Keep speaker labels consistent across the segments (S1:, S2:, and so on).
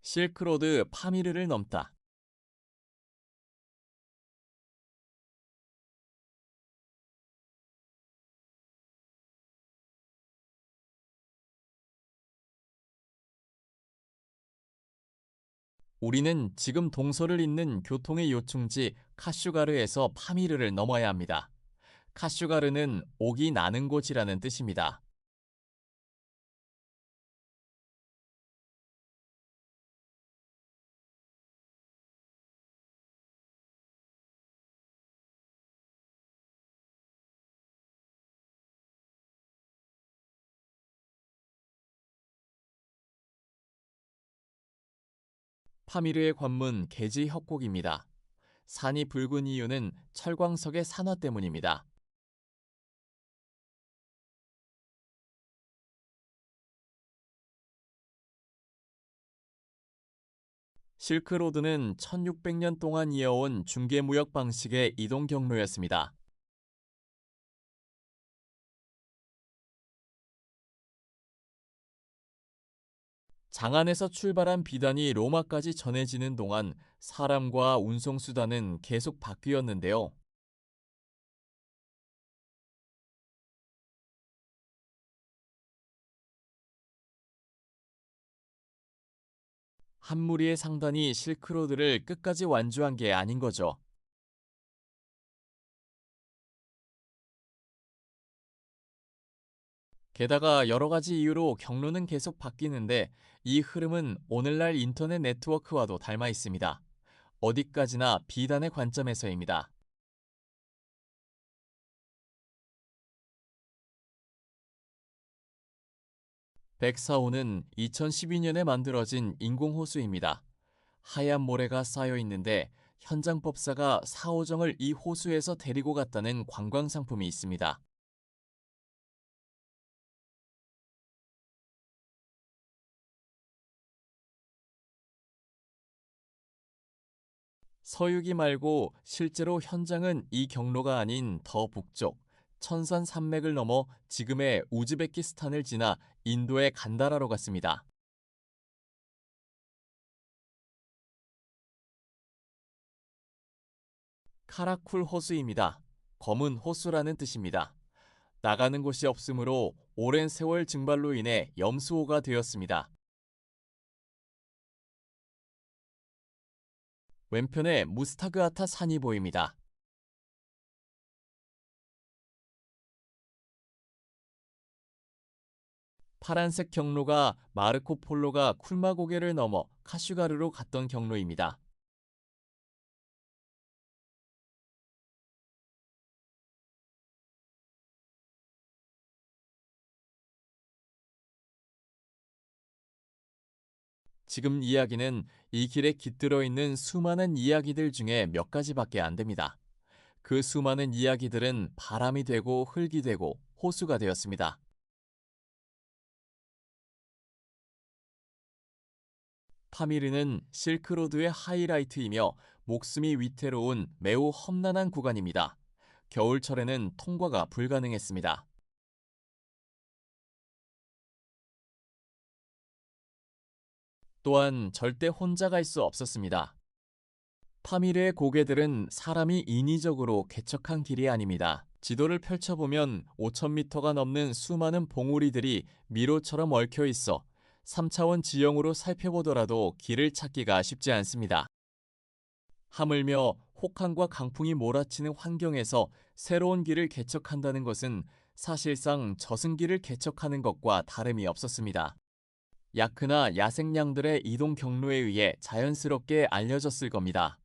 S1: 실크로드 파미르를 넘다. 우리는 지금 동서를 잇는 교통의 요충지 카슈가르에서 파미르를 넘어야 합니다. 카슈가르는 옥이 나는 곳이라는 뜻입니다. 파미르의 관문 게지 협곡입니다. 산이 붉은 이유는 철광석의 산화 때문입니다. 실크로드는 1600년 동안 이어온 중개무역 방식의 이동 경로였습니다. 장안에서 출발한 비단이 로마까지 전해지는 동안 사람과 운송수단은 계속 바뀌었는데요. 한 무리의 상단이 실크로드를 끝까지 완주한 게 아닌 거죠. 게다가 여러 가지 이유로 경로는 계속 바뀌는데 이 흐름은 오늘날 인터넷 네트워크와도 닮아 있습니다. 어디까지나 비단의 관점에서입니다. 백사호는 2012년에 만들어진 인공호수입니다. 하얀 모래가 쌓여 있는데 현장 법사가 사오정을 이 호수에서 데리고 갔다는 관광 상품이 있습니다. 서유기 말고 실제로 현장은 이 경로가 아닌 더 북쪽 천산 산맥을 넘어 지금의 우즈베키스탄을 지나 인도의 간다라로 갔습니다. 카라쿨 호수입니다. 검은 호수라는 뜻입니다. 나가는 곳이 없으므로 오랜 세월 증발로 인해 염수호가 되었습니다. 왼편에 무스타그아타 산이 보입니다. 파란색 경로가 마르코폴로가 쿨마고개를 넘어 카슈가르로 갔던 경로입니다. 지금 이야기는 이 길에 깃들어 있는 수많은 이야기들 중에 몇 가지밖에 안 됩니다. 그 수많은 이야기들은 바람이 되고 흙이 되고 호수가 되었습니다. 파미르는 실크로드의 하이라이트이며 목숨이 위태로운 매우 험난한 구간입니다. 겨울철에는 통과가 불가능했습니다. 또한 절대 혼자 갈 수 없었습니다. 파미르의 고개들은 사람이 인위적으로 개척한 길이 아닙니다. 지도를 펼쳐보면 5,000m가 넘는 수많은 봉우리들이 미로처럼 얽혀 있어 3차원 지형으로 살펴보더라도 길을 찾기가 쉽지 않습니다. 하물며 혹한과 강풍이 몰아치는 환경에서 새로운 길을 개척한다는 것은 사실상 저승길을 개척하는 것과 다름이 없었습니다. 야크나 야생양들의 이동 경로에 의해 자연스럽게 알려졌을 겁니다.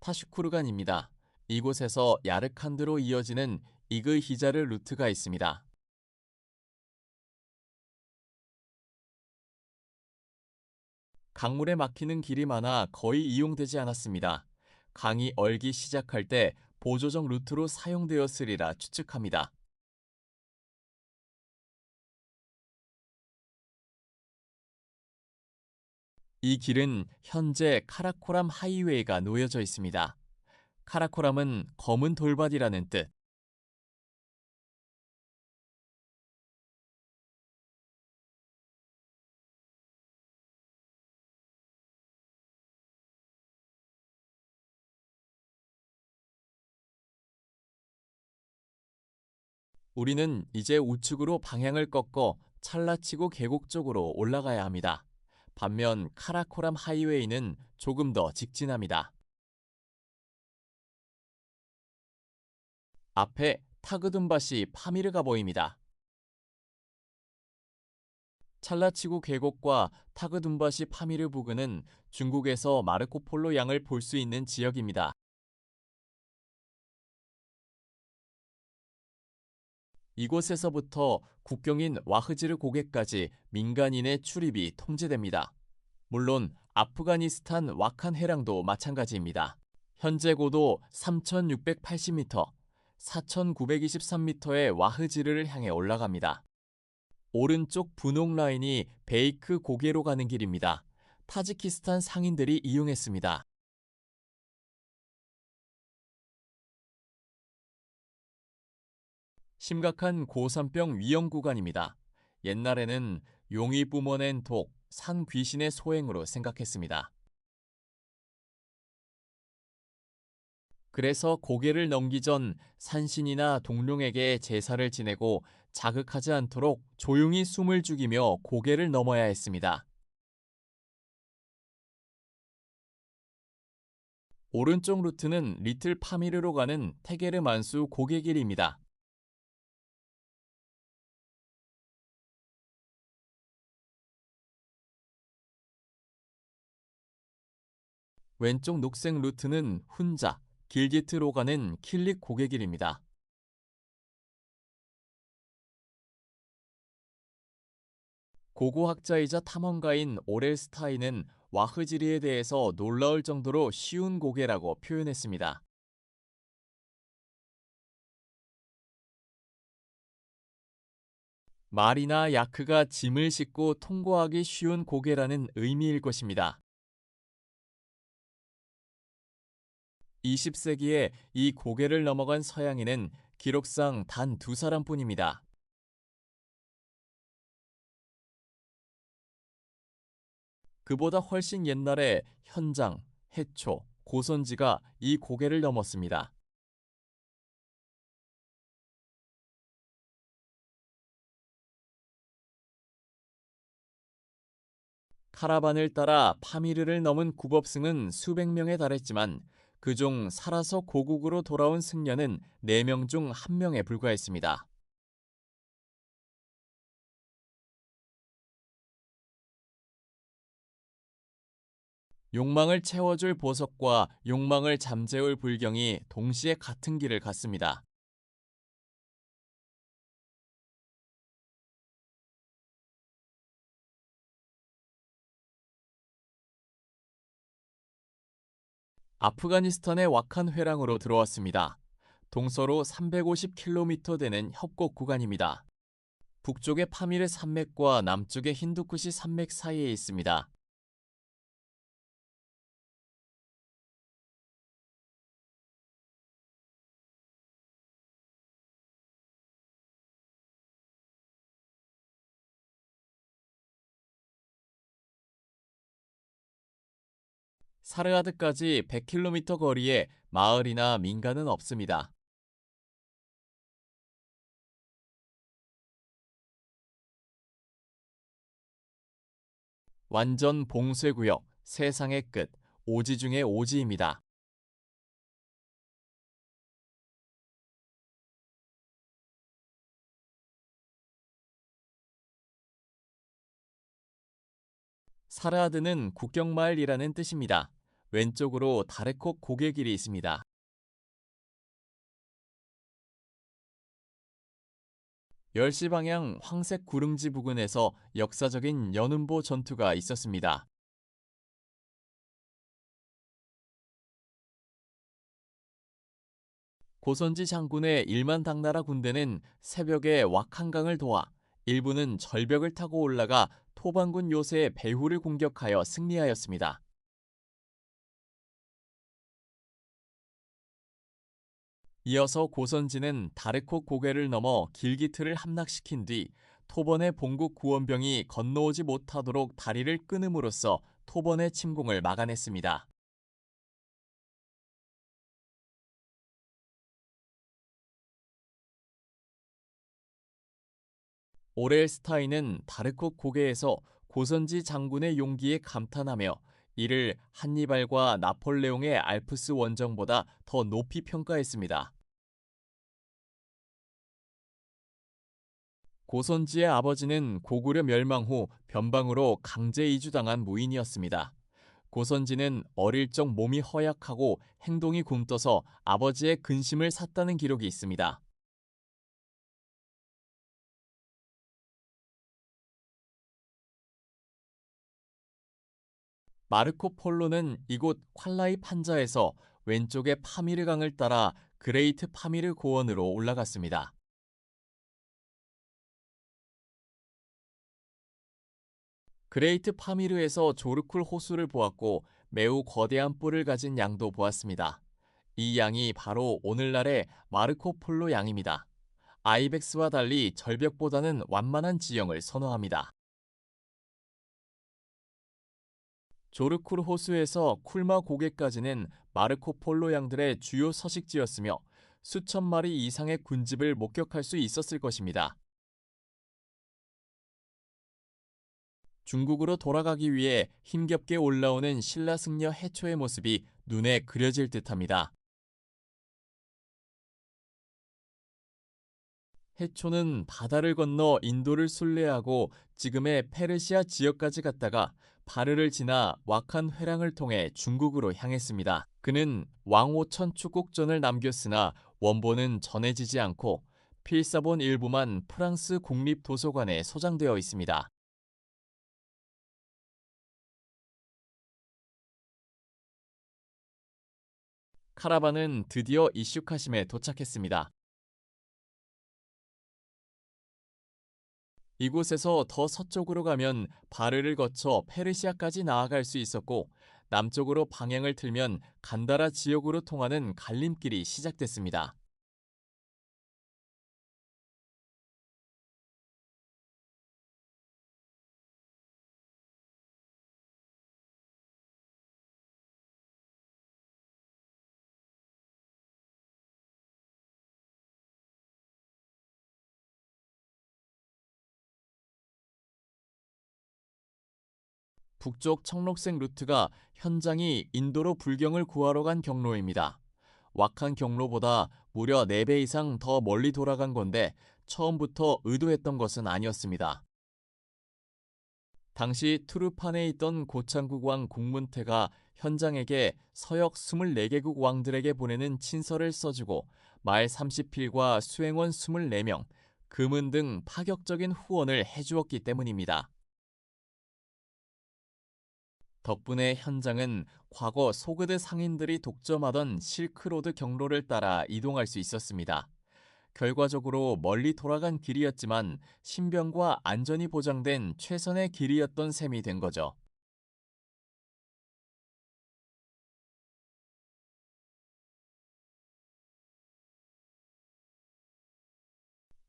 S1: 타슈쿠르간입니다. 이곳에서 야르칸드로 이어지는 이그히자르 루트가 있습니다. 강물에 막히는 길이 많아 거의 이용되지 않았습니다. 강이 얼기 시작할 때 보조적 루트로 사용되었으리라 추측합니다. 이 길은 현재 카라코람 하이웨이가 놓여져 있습니다. 카라코람은 검은 돌밭이라는 뜻, 우리는 이제 우측으로 방향을 꺾어 찰라치고 계곡 쪽으로 올라가야 합니다. 반면 카라코람 하이웨이는 조금 더 직진합니다. 앞에 타그둔바시 파미르가 보입니다. 찰라치고 계곡과 타그둔바시 파미르 부근은 중국에서 마르코폴로 양을 볼 수 있는 지역입니다. 이곳에서부터 국경인 와흐지르 고개까지 민간인의 출입이 통제됩니다. 물론 아프가니스탄 와칸 해랑도 마찬가지입니다. 현재 고도 3,680m, 4,923m의 와흐지르를 향해 올라갑니다. 오른쪽 분홍 라인이 베이크 고개로 가는 길입니다. 타지키스탄 상인들이 이용했습니다. 심각한 고산병 위험 구간입니다. 옛날에는 용이 뿜어낸 독, 산 귀신의 소행으로 생각했습니다. 그래서 고개를 넘기 전 산신이나 동룡에게 제사를 지내고 자극하지 않도록 조용히 숨을 죽이며 고개를 넘어야 했습니다. 오른쪽 루트는 리틀 파미르로 가는 테게르 만수 고개길입니다. 왼쪽 녹색 루트는 훈자, 길기트로 가는 킬릭 고개길입니다. 고고학자이자 탐험가인 오렐스타인은 와흐지리에 대해서 놀라울 정도로 쉬운 고개라고 표현했습니다. 말이나 야크가 짐을 싣고 통과하기 쉬운 고개라는 의미일 것입니다. 20세기에 이 고개를 넘어간 서양인은 기록상 단 2사람뿐입니다. 그보다 훨씬 옛날에 현장, 해초, 고선지가 이 고개를 넘었습니다. 카라반을 따라 파미르를 넘은 굽업승은 수백 명에 달했지만 그중 살아서 고국으로 돌아온 승려는 4명 중 1명에 불과했습니다. 욕망을 채워줄 보석과 욕망을 잠재울 불경이 동시에 같은 길을 갔습니다. 아프가니스탄의 와칸 회랑으로 들어왔습니다. 동서로 350km 되는 협곡 구간입니다. 북쪽의 파미르 산맥과 남쪽의 힌두쿠시 산맥 사이에 있습니다. 사르하드까지 100km 거리에 마을이나 민가는 없습니다. 완전 봉쇄구역, 세상의 끝, 오지 중의 오지입니다. 사르하드는 국경마을이라는 뜻입니다. 왼쪽으로 다르콕 고개길이 있습니다. 10시 방향 황색 구릉지 부근에서 역사적인 연운보 전투가 있었습니다. 고선지 장군의 1만 당나라 군대는 새벽에 왁한강을 도와 일부는 절벽을 타고 올라가 토반군 요새의 배후를 공격하여 승리하였습니다. 이어서 고선지는 다르콕 고개를 넘어 길기트를 함락시킨 뒤 토번의 본국 구원병이 건너오지 못하도록 다리를 끊음으로써 토번의 침공을 막아냈습니다. 오렐스타인은 다르콧 고개에서 고선지 장군의 용기에 감탄하며 이를 한니발과 나폴레옹의 알프스 원정보다 더 높이 평가했습니다. 고선지의 아버지는 고구려 멸망 후 변방으로 강제 이주당한 무인이었습니다. 고선지는 어릴 적 몸이 허약하고 행동이 굼떠서 아버지의 근심을 샀다는 기록이 있습니다. 마르코 폴로는 이곳 콸라이 판자에서 왼쪽의 파미르 강을 따라 그레이트 파미르 고원으로 올라갔습니다. 그레이트 파미르에서 조르쿨 호수를 보았고 매우 거대한 뿔을 가진 양도 보았습니다. 이 양이 바로 오늘날의 마르코 폴로 양입니다. 아이벡스와 달리 절벽보다는 완만한 지형을 선호합니다. 조르쿨 호수에서 쿨마 고개까지는 마르코 폴로 양들의 주요 서식지였으며 수천 마리 이상의 군집을 목격할 수 있었을 것입니다. 중국으로 돌아가기 위해 힘겹게 올라오는 신라 승려 해초의 모습이 눈에 그려질 듯합니다. 해초는 바다를 건너 인도를 순례하고 지금의 페르시아 지역까지 갔다가 바르를 지나 왁한 회랑을 통해 중국으로 향했습니다. 그는 왕오천 축국전을 남겼으나 원본은 전해지지 않고 필사본 일부만 프랑스 국립도서관에 소장되어 있습니다. 카라반은 드디어 이슈카심에 도착했습니다. 이곳에서 더 서쪽으로 가면 바르를 거쳐 페르시아까지 나아갈 수 있었고 남쪽으로 방향을 틀면 간다라 지역으로 통하는 갈림길이 시작됐습니다. 북쪽 청록색 루트가 현장이 인도로 불경을 구하러 간 경로입니다. 왁한 경로보다 무려 4배 이상 더 멀리 돌아간 건데 처음부터 의도했던 것은 아니었습니다. 당시 투르판에 있던 고창국 왕 국문태가 현장에게 서역 24개국 왕들에게 보내는 친서를 써주고 말 30필과 수행원 24명, 금은 등 파격적인 후원을 해주었기 때문입니다. 덕분에 현장은 과거 소그드 상인들이 독점하던 실크로드 경로를 따라 이동할 수 있었습니다. 결과적으로 멀리 돌아간 길이었지만 신병과 안전이 보장된 최선의 길이었던 셈이 된 거죠.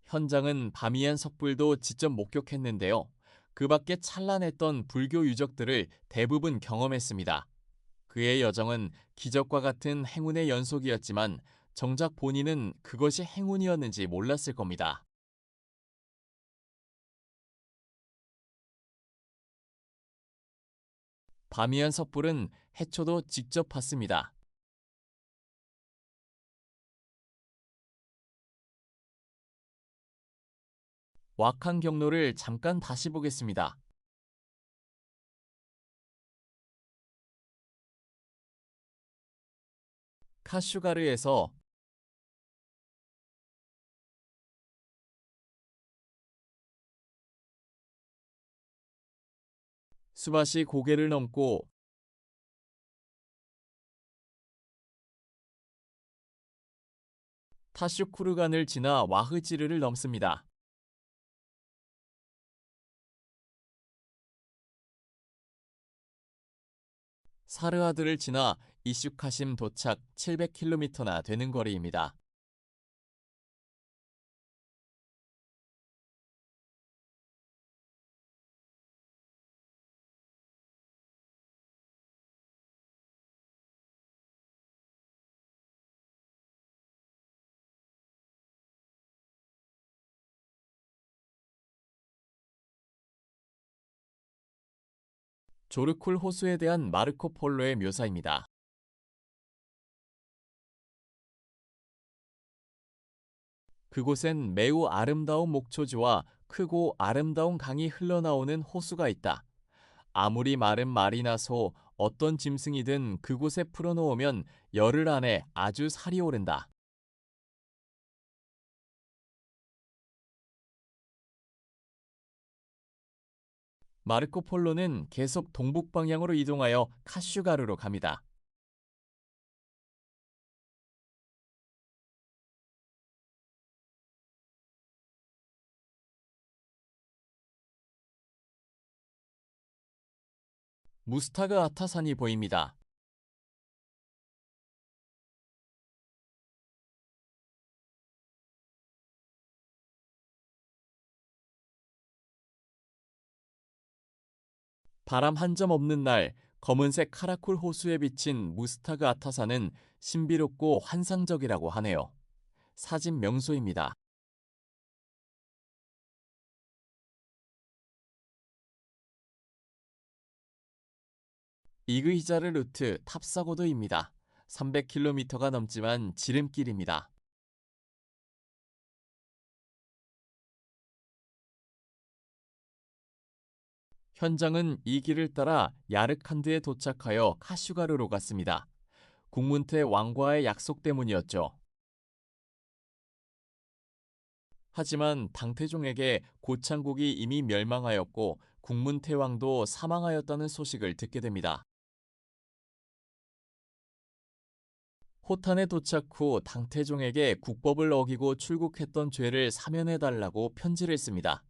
S1: 현장은 바미안 섣불도 직접 목격했는데요. 그 밖에 찬란했던 불교 유적들을 대부분 경험했습니다. 그의 여정은 기적과 같은 행운의 연속이었지만 정작 본인은 그것이 행운이었는지 몰랐을 겁니다. 바미안 섣불은 해초도 직접 봤습니다. 왁한 경로를 잠깐 다시 보겠습니다. 카슈가르에서 수바시 고개를 넘고 타슈쿠르간을 지나 와흐지르를 넘습니다. 사르하드를 지나 이슈카심 도착 700km나 되는 거리입니다. 조르쿨 호수에 대한 마르코폴로의 묘사입니다. 그곳엔 매우 아름다운 목초지와 크고 아름다운 강이 흘러나오는 호수가 있다. 아무리 마른 말이나 소, 어떤 짐승이든 그곳에 풀어놓으면 열흘 안에 아주 살이 오른다. 마르코폴로는 계속 동북 방향으로 이동하여 카슈가르로 갑니다. 무스타그 아타산이 보입니다. 바람 한 점 없는 날, 검은색 카라쿨 호수에 비친 무스타그 아타산은 신비롭고 환상적이라고 하네요. 사진 명소입니다. 이그히자르 루트 탑사고도입니다. 300km가 넘지만 지름길입니다. 현장은 이 길을 따라 야르칸드에 도착하여 카슈가르로 갔습니다. 국문태 왕과의 약속 때문이었죠. 하지만 당태종에게 고창국이 이미 멸망하였고 국문태 왕도 사망하였다는 소식을 듣게 됩니다. 호탄에 도착 후 당태종에게 국법을 어기고 출국했던 죄를 사면해달라고 편지를 씁니다.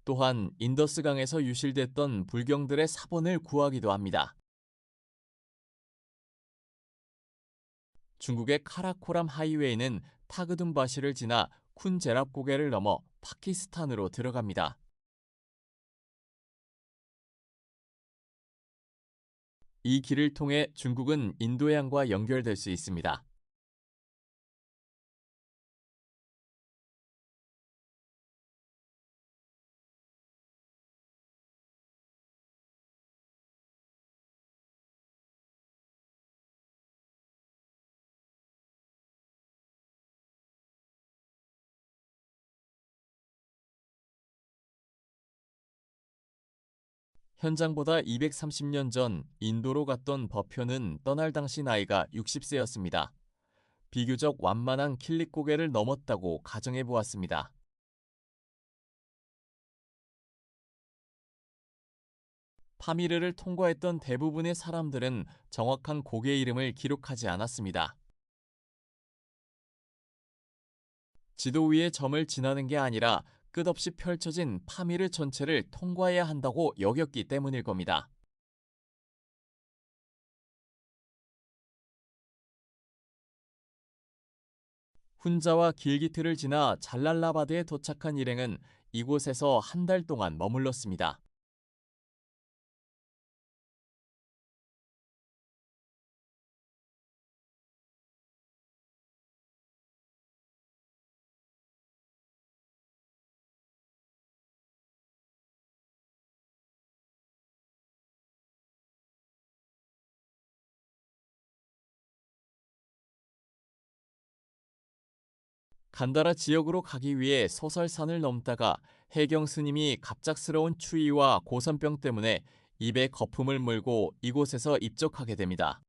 S1: 또한 인더스강에서 유실됐던 불경들의 사본을 구하기도 합니다. 중국의 카라코람 하이웨이는 타그둔바시를 지나 쿤제랍 고개를 넘어 파키스탄으로 들어갑니다. 이 길을 통해 중국은 인도양과 연결될 수 있습니다. 현장보다 230년 전 인도로 갔던 버표는 떠날 당시 나이가 60세였습니다. 비교적 완만한 킬릭 고개를 넘었다고 가정해 보았습니다. 파미르를 통과했던 대부분의 사람들은 정확한 고개 이름을 기록하지 않았습니다. 지도 위에 점을 지나는 게 아니라 끝없이 펼쳐진 파미르 전체를 통과해야 한다고 여겼기 때문일 겁니다. 훈자와 길기트를 지나 잘랄라바드에 도착한 일행은 이곳에서 한 달 동안 머물렀습니다. 간다라 지역으로 가기 위해 소설산을 넘다가 해경 스님이 갑작스러운 추위와 고산병 때문에 입에 거품을 물고 이곳에서 입적하게 됩니다.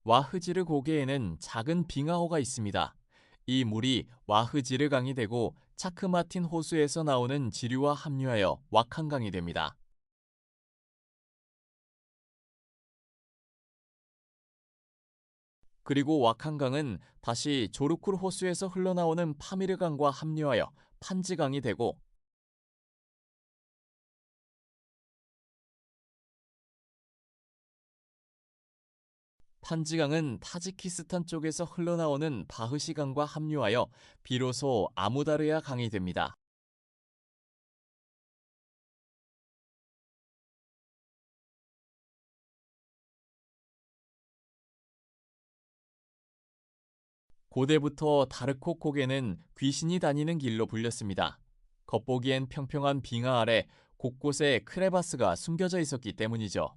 S1: 와흐지르 고개에는 작은 빙하호가 있습니다. 이 물이 와흐지르 강이 되고 차크마틴 호수에서 나오는 지류와 합류하여 왁한강이 됩니다. 그리고 왁한강은 다시 조르쿨 호수에서 흘러나오는 파미르강과 합류하여 판지강이 되고 판지강은 타지키스탄 쪽에서 흘러나오는 바흐시강과 합류하여 비로소 아무다르야 강이 됩니다. 고대부터 다르콕 고개는 귀신이 다니는 길로 불렸습니다. 겉보기엔 평평한 빙하 아래 곳곳에 크레바스가 숨겨져 있었기 때문이죠.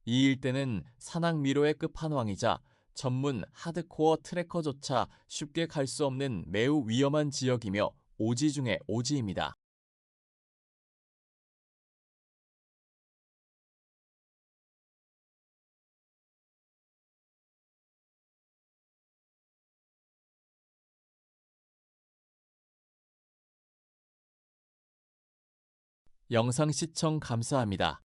S1: 이 일대는 산악미로의 끝판왕이자 전문 하드코어 트래커조차 쉽게 갈 수 없는 매우 위험한 지역이며 오지 중의 오지입니다. 영상 시청 감사합니다.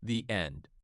S1: The end.